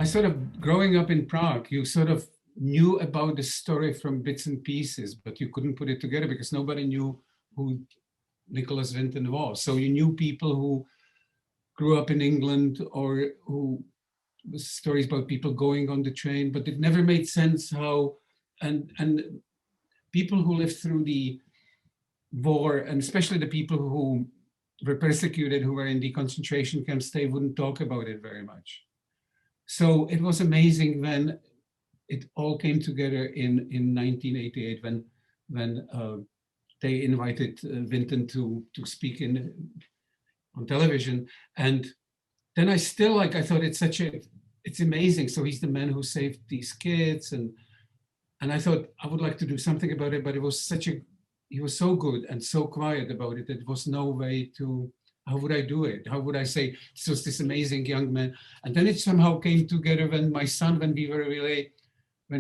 sort of, growing up in Prague, you sort of knew about the story from bits and pieces, but you couldn't put it together because nobody knew who Nicholas Winton was. So you knew people who grew up in England or who stories about people going on the train, but it never made sense how, and people who lived through the war, and especially the people who were persecuted, who were in the concentration camps, they wouldn't talk about it very much. So it was amazing when it all came together in 1988 when they invited Winton to speak on television. And then I still I thought it's amazing. So he's the man who saved these kids, and I thought I would like to do something about it, but it was he was so good and so quiet about it. There was no way to, how would I do it? How would I say, this was this amazing young man? And then it somehow came together when my son, when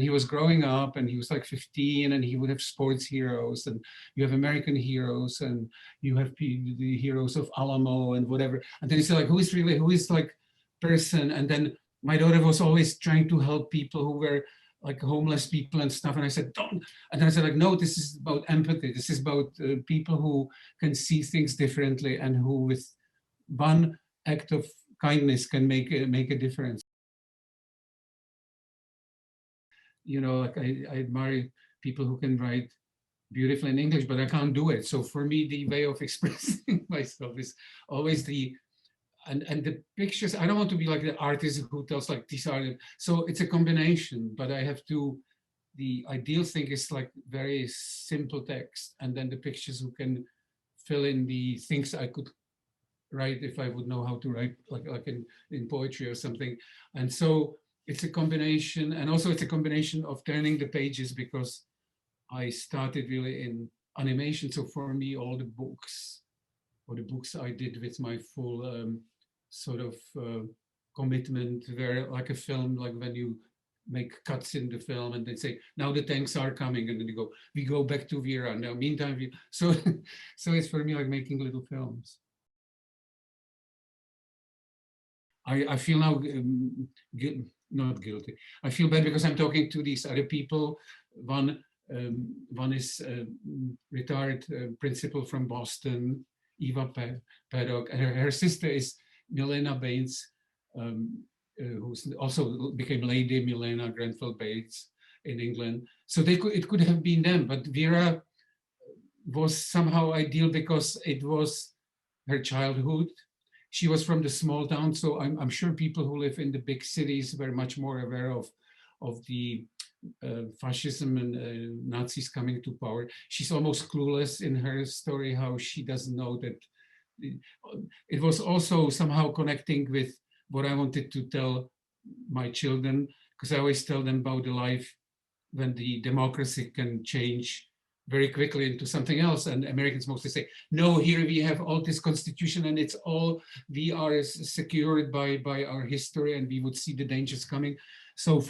he was growing up and he was like 15, and he would have sports heroes, and you have American heroes, and you have the heroes of Alamo and whatever. And then he said, like, who is like person? And then my daughter was always trying to help people who were like homeless people and stuff. And I said, don't. And then I said, like, no, this is about empathy. This is about people who can see things differently and who with one act of kindness can make a difference. You know, like I admire people who can write beautifully in English, but I can't do it. So for me, the way of expressing myself is always and the pictures. I don't want to be like the artist who tells like these are, so it's a combination, but I have to, the ideal thing is like very simple text, and then the pictures who can fill in the things I could write if I would know how to write, like in poetry or something. And so it's a combination, and also it's a combination of turning the pages, because I started really in animation. So for me, all the books, or the books I did with my full sort of commitment were like a film, like when you make cuts in the film and they say, now the tanks are coming, and then you go, we go back to Vera. Now, meantime, so it's for me like making little films. I feel now not guilty. I feel bad because I'm talking to these other people. One is retired principal from Boston, Eva Paddock, and her sister is Milena Baines, who's also became Lady Milena Grenfell Bates in England. So it could have been them, but Vera was somehow ideal because it was her childhood. She was from the small town, so I'm sure people who live in the big cities were much more aware of the fascism and Nazis coming to power. She's almost clueless in her story, how she doesn't know that. It was also somehow connecting with what I wanted to tell my children, because I always tell them about the life when the democracy can change very quickly into something else. And Americans mostly say, no, here we have all this constitution and it's all, we are secured by our history and we would see the dangers coming. So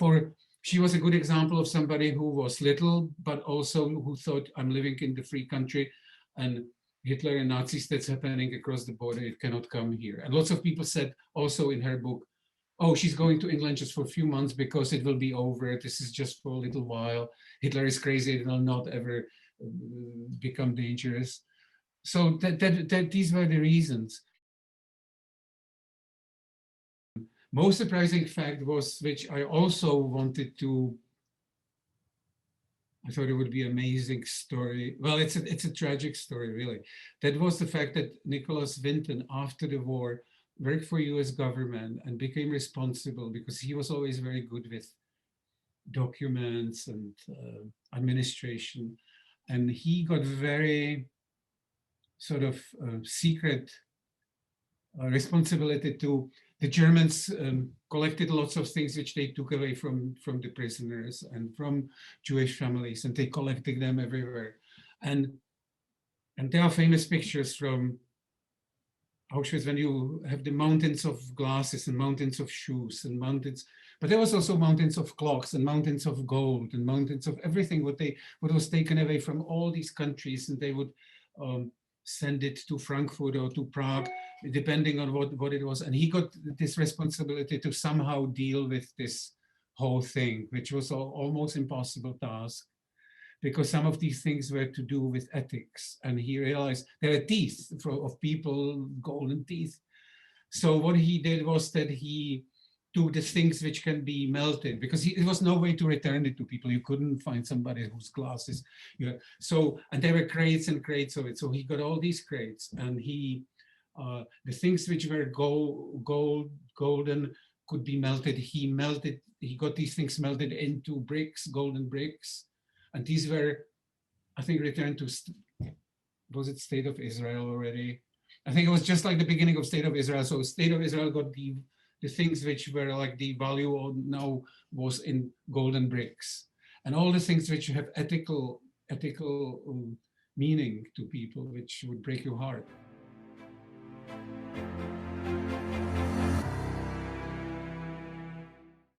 she was a good example of somebody who was little, but also who thought, I'm living in the free country, and Hitler and Nazis, that's happening across the border, it cannot come here. And lots of people said also in her book, oh, she's going to England just for a few months because it will be over. This is just for a little while. Hitler is crazy, it will not ever become dangerous. So these were the reasons. Most surprising fact was, which I also wanted to, I thought it would be an amazing story. Well, it's a tragic story, really. That was the fact that Nicholas Winton, after the war, worked for US government and became responsible, because he was always very good with documents and administration. And he got very sort of secret responsibility to, the Germans collected lots of things which they took away from the prisoners and from Jewish families, and they collected them everywhere. And there are famous pictures from Auschwitz when you have the mountains of glasses and mountains of shoes and mountains, but there was also mountains of clocks and mountains of gold and mountains of everything what was taken away from all these countries, and they would send it to Frankfurt or to Prague, depending on what it was. And he got this responsibility to somehow deal with this whole thing, which was almost impossible task, because some of these things were to do with ethics. And he realized there are teeth of people, golden teeth. So what he did was that he took the things which can be melted, because there was no way to return it to people. You couldn't find somebody whose glasses. So, and there were crates and crates of it. So he got all these crates, and he, the things which were golden could be melted. He got these things melted into bricks, golden bricks. And these were, I think, returned to, was it State of Israel already? I think it was just like the beginning of State of Israel. So State of Israel got the things which were like the value now was in golden bricks. And all the things which have ethical meaning to people, which would break your heart.